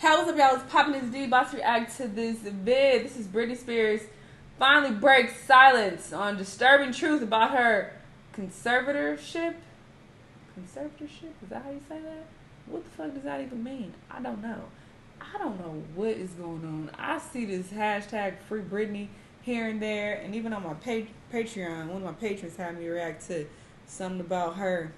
Hey, what's up, y'all? It's Poppin' This D. About to react to this vid. This is Britney Spears finally breaks silence on disturbing truth about her conservatorship. Conservatorship? Is that how you say that? What the fuck does that even mean? I don't know. I don't know what is going on. I see this hashtag Free Britney here and there, and even on my Patreon, one of my patrons had me react to something about her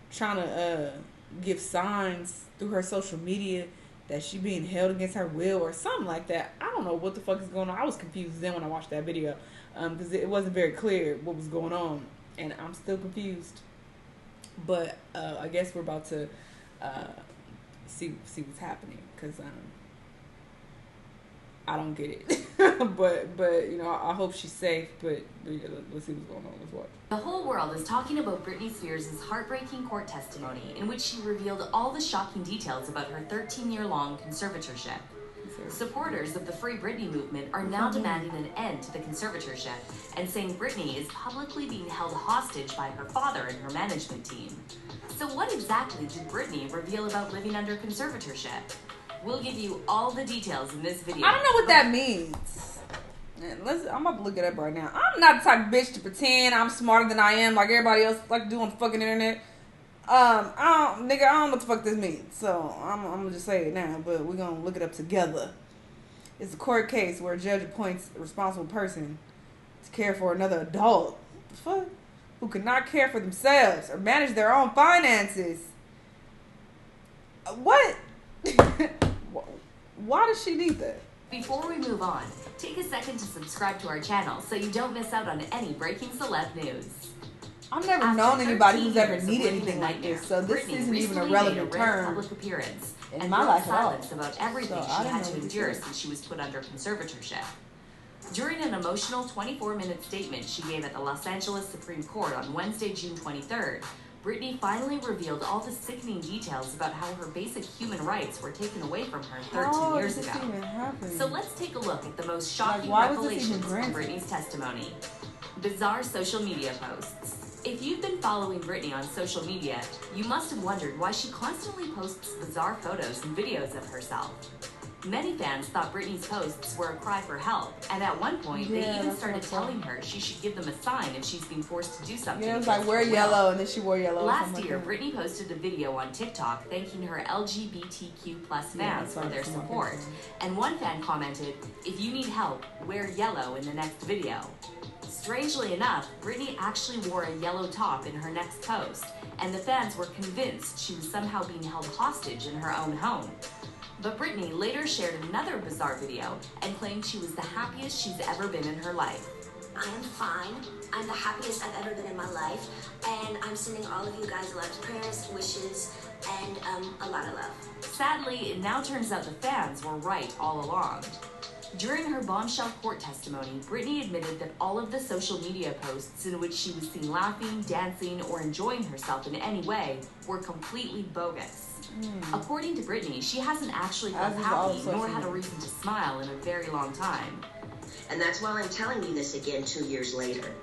trying to give signs through her social media that she being held against her will or something like that. I don't know what the fuck is going on. I was confused then when I watched that video because it wasn't very clear what was going on, and I'm still confused. But I guess we're about to see what's happening because I don't get it. but you know, I hope she's safe. But yeah, let's see what's going on. Let's watch. The whole world is talking about Britney Spears' heartbreaking court testimony in which she revealed all the shocking details about her 13-year-long conservatorship. Supporters of the Free Britney movement are now demanding an end to the conservatorship and saying Britney is publicly being held hostage by her father and her management team. So what exactly did Britney reveal about living under conservatorship? We'll give you all the details in this video. I don't know what that means. I'm about to look it up right now. I'm not the type of bitch to pretend I'm smarter than I am like everybody else like to do on the fucking internet. I don't know what the fuck this means. So I'm gonna just say it now, but we're gonna look it up together. It's a court case where a judge appoints a responsible person to care for another adult. The fuck? Who cannot care for themselves or manage their own finances. What? Why does she need that? Before we move on, take a second to subscribe to our channel so you don't miss out on any breaking celeb news. I've never known anybody who's ever needed anything like this, so this isn't even a relevant term public appearance in my life at all. About everything she had to endure since she was put under conservatorship. During an emotional 24-minute statement she gave at the Los Angeles Supreme Court on Wednesday, June 23rd, Britney finally revealed all the sickening details about how her basic human rights were taken away from her 13 years ago. So let's take a look at the most shocking revelations from Britney's testimony. Bizarre social media posts. If you've been following Britney on social media, you must have wondered why she constantly posts bizarre photos and videos of herself. Many fans thought Britney's posts were a cry for help, and at one point they even started telling her she should give them a sign if she's being forced to do something. Yeah, it was like wear yellow, and then she wore yellow. Last year, Britney posted a video on TikTok thanking her LGBTQ+ fans for their support, and one fan commented, "If you need help, wear yellow in the next video." Strangely enough, Britney actually wore a yellow top in her next post, and the fans were convinced she was somehow being held hostage in her own home. But Britney later shared another bizarre video and claimed she was the happiest she's ever been in her life. I am fine. I'm the happiest I've ever been in my life, and I'm sending all of you guys a lot of prayers, wishes, and a lot of love. Sadly, it now turns out the fans were right all along. During her bombshell court testimony, Britney admitted that all of the social media posts in which she was seen laughing, dancing, or enjoying herself in any way were completely bogus. According to Britney, she hasn't actually felt happy nor had a reason to smile in a very long time. And that's why I'm telling you this again 2 years later.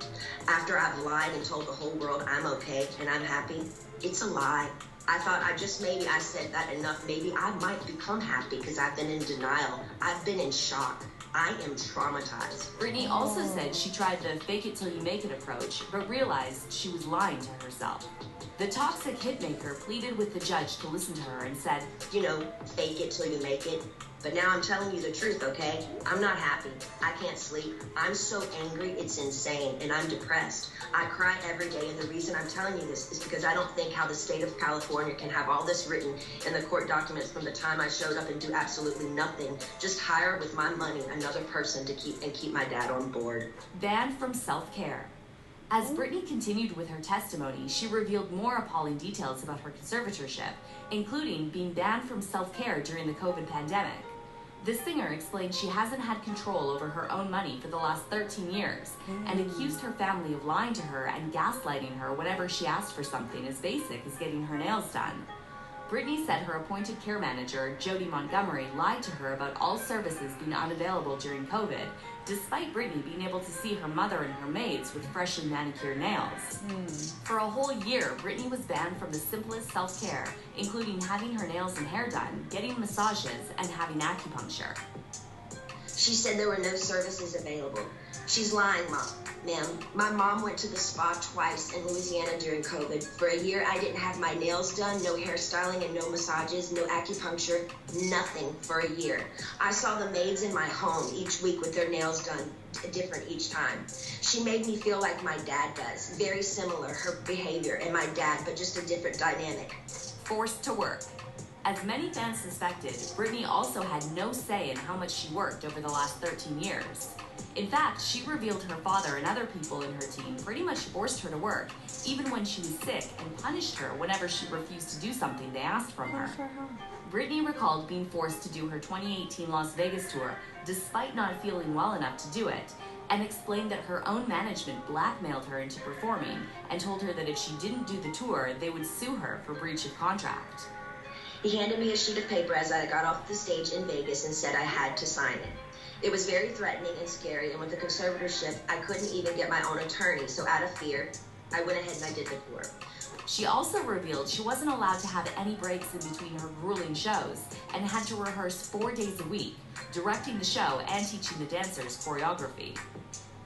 After I've lied and told the whole world I'm okay and I'm happy, it's a lie. I thought maybe I said that enough. Maybe I might become happy because I've been in denial. I've been in shock. I am traumatized. Britney also said she tried the fake it till you make it approach, but realized she was lying to herself. The toxic hitmaker pleaded with the judge to listen to her and said, "You know, fake it till you make it. But now I'm telling you the truth, okay? I'm not happy. I can't sleep. I'm so angry, it's insane, and I'm depressed. I cry every day, and the reason I'm telling you this is because I don't think how the state of California can have all this written in the court documents from the time I showed up and do absolutely nothing. Just hire with my money another person to keep my dad on board." Banned from self-care. As Britney continued with her testimony, she revealed more appalling details about her conservatorship, including being banned from self-care during the COVID pandemic. The singer explained she hasn't had control over her own money for the last 13 years and accused her family of lying to her and gaslighting her whenever she asked for something as basic as getting her nails done. Britney said her appointed care manager, Jody Montgomery, lied to her about all services being unavailable during COVID, despite Britney being able to see her mother and her maids with freshly manicured nails. For a whole year, Britney was banned from the simplest self-care, including having her nails and hair done, getting massages, and having acupuncture. She said there were no services available. She's lying, ma'am. My mom went to the spa twice in Louisiana during COVID. For a year, I didn't have my nails done, no hairstyling and no massages, no acupuncture, nothing for a year. I saw the maids in my home each week with their nails done different each time. She made me feel like my dad does. Very similar, her behavior and my dad, but just a different dynamic. Forced to work. As many fans suspected, Britney also had no say in how much she worked over the last 13 years. In fact, she revealed her father and other people in her team pretty much forced her to work, even when she was sick, and punished her whenever she refused to do something they asked from her. Britney recalled being forced to do her 2018 Las Vegas tour despite not feeling well enough to do it, and explained that her own management blackmailed her into performing and told her that if she didn't do the tour, they would sue her for breach of contract. He handed me a sheet of paper as I got off the stage in Vegas and said I had to sign it. It was very threatening and scary, and with the conservatorship, I couldn't even get my own attorney, so out of fear, I went ahead and I did the tour. She also revealed she wasn't allowed to have any breaks in between her grueling shows and had to rehearse 4 days a week, directing the show and teaching the dancers choreography.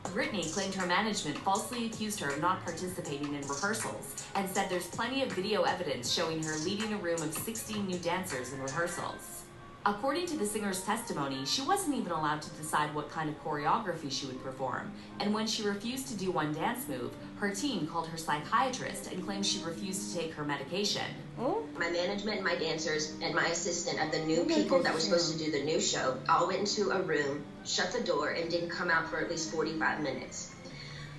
Britney claimed her management falsely accused her of not participating in rehearsals and said there's plenty of video evidence showing her leading a room of 16 new dancers in rehearsals. According to the singer's testimony, she wasn't even allowed to decide what kind of choreography she would perform, and when she refused to do one dance move, her team called her psychiatrist and claimed she refused to take her medication. My management and my dancers and my assistant of the new people that were supposed to do the new show all went into a room, shut the door, and didn't come out for at least 45 minutes.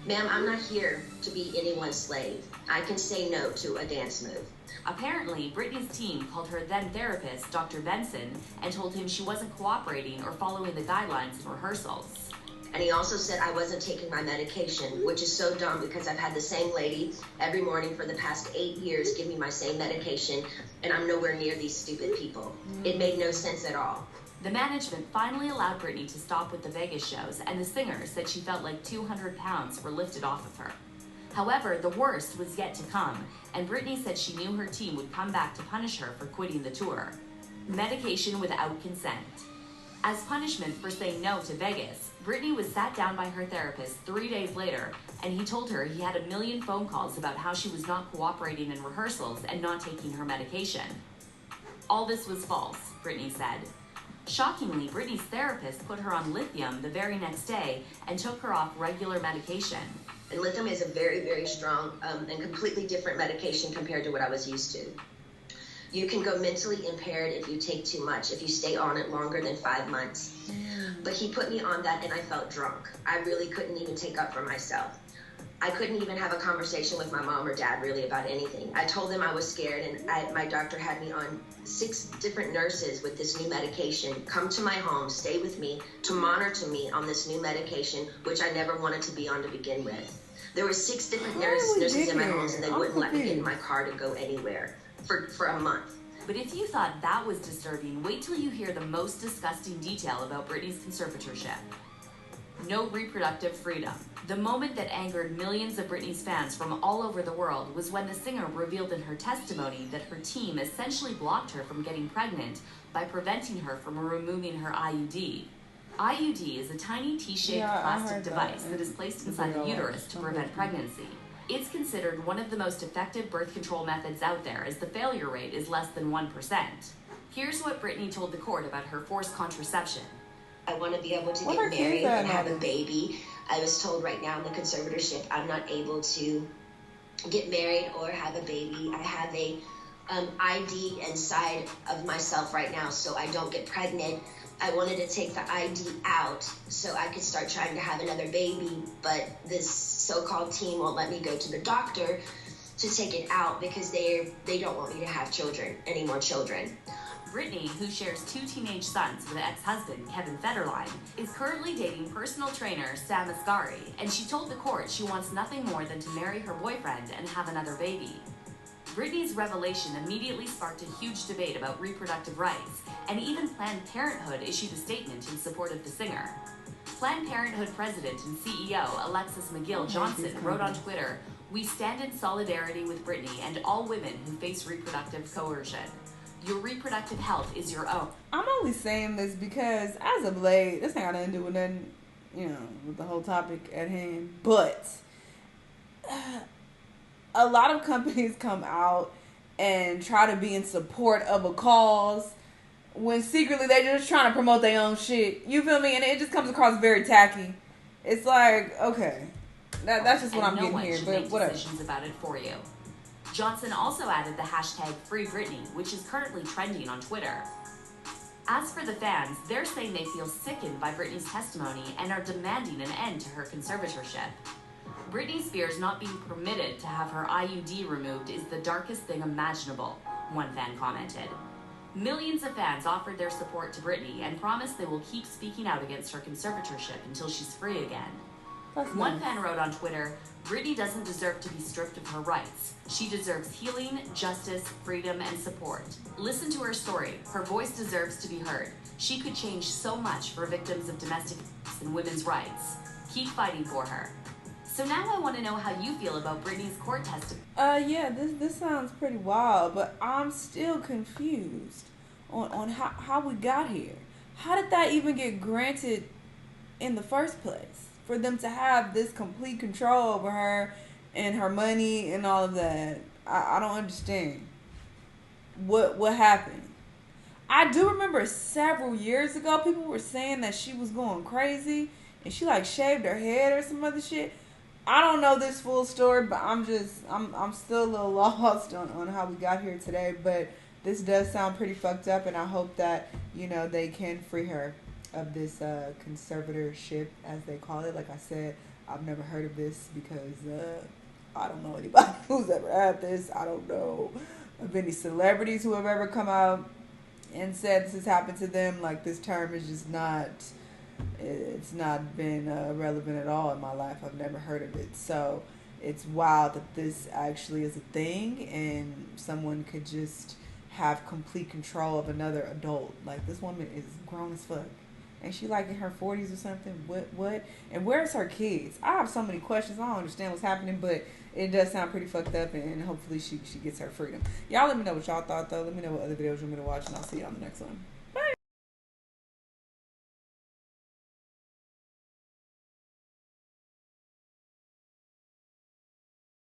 Ma'am, I'm not here to be anyone's slave. I can say no to a dance move. Apparently, Britney's team called her then-therapist, Dr. Benson, and told him she wasn't cooperating or following the guidelines in rehearsals. And he also said I wasn't taking my medication, which is so dumb because I've had the same lady every morning for the past 8 years give me my same medication, and I'm nowhere near these stupid people. It made no sense at all. The management finally allowed Britney to stop with the Vegas shows, and the singer said she felt like 200 pounds were lifted off of her. However, the worst was yet to come, and Britney said she knew her team would come back to punish her for quitting the tour. Medication without consent. As punishment for saying no to Vegas, Britney was sat down by her therapist 3 days later, and he told her he had a million phone calls about how she was not cooperating in rehearsals and not taking her medication. All this was false, Britney said. Shockingly, Britney's therapist put her on lithium the very next day and took her off regular medication. And lithium is a very, very strong and completely different medication compared to what I was used to. You can go mentally impaired if you take too much, if you stay on it longer than 5 months. But he put me on that and I felt drunk. I really couldn't even take up for myself. I couldn't even have a conversation with my mom or dad really about anything. I told them I was scared, and my doctor had me on 6 different nurses with this new medication come to my home, stay with me, to monitor me on this new medication, which I never wanted to be on to begin with. There were 6 different nurses in my homes, and they wouldn't let me get in my car to go anywhere for a month. But if you thought that was disturbing, wait till you hear the most disgusting detail about Britney's conservatorship. No reproductive freedom. The moment that angered millions of Britney's fans from all over the world was when the singer revealed in her testimony that her team essentially blocked her from getting pregnant by preventing her from removing her IUD. IUD is a tiny T-shaped plastic device that is placed inside the uterus to prevent pregnancy. It's considered one of the most effective birth control methods out there, as the failure rate is less than 1%. Here's what Britney told the court about her forced contraception. I want to be able to get married and have a baby. I was told right now in the conservatorship I'm not able to get married or have a baby. I have a ID inside of myself right now so I don't get pregnant. I wanted to take the ID out so I could start trying to have another baby, but this so-called team won't let me go to the doctor to take it out because they don't want me to have children, any more children. Britney, who shares 2 teenage sons with ex-husband Kevin Federline, is currently dating personal trainer Sam Asghari, and she told the court she wants nothing more than to marry her boyfriend and have another baby. Britney's revelation immediately sparked a huge debate about reproductive rights, and even Planned Parenthood issued a statement in support of the singer. Planned Parenthood President and CEO Alexis McGill Johnson wrote on Twitter, "We stand in solidarity with Britney and all women who face reproductive coercion. Your reproductive health is your own." I'm only saying this because as of late, this ain't got nothing to do with nothing, with the whole topic at hand. But a lot of companies come out and try to be in support of a cause when secretly they're just trying to promote their own shit. You feel me? And it just comes across very tacky. It's like, okay, that's just what I'm getting here. But whatever. Decisions about it for you. Johnson also added the hashtag #FreeBritney, which is currently trending on Twitter. As for the fans, they're saying they feel sickened by Britney's testimony and are demanding an end to her conservatorship. Britney Spears not being permitted to have her IUD removed is the darkest thing imaginable, one fan commented. Millions of fans offered their support to Britney and promised they will keep speaking out against her conservatorship until she's free again. One fan wrote on Twitter, "Britney doesn't deserve to be stripped of her rights. She deserves healing, justice, freedom, and support. Listen to her story. Her voice deserves to be heard. She could change so much for victims of domestic abuse and women's rights. Keep fighting for her." So now I want to know how you feel about Britney's court testimony. Yeah, this sounds pretty wild, but I'm still confused on how we got here. How did that even get granted in the first place? For them to have this complete control over her and her money and all of that. I don't understand. What happened? I do remember several years ago people were saying that she was going crazy and she shaved her head or some other shit. I don't know this full story, but I'm still a little lost on how we got here today. But this does sound pretty fucked up, and I hope that they can free her of this conservatorship, as they call it. Like I said, I've never heard of this because I don't know anybody who's ever had this. I don't know of any celebrities who have ever come out and said this has happened to them. Like, this term is just not. It's not been relevant at all in my life. I've never heard of it. So it's wild that this actually is a thing and someone could just have complete control of another adult. Like, this woman is grown as fuck. And she in her 40s or something. What? And where's her kids? I have so many questions. I don't understand what's happening, but it does sound pretty fucked up, and hopefully she gets her freedom. Y'all let me know what y'all thought, though. Let me know what other videos you want me to watch, and I'll see you on the next one.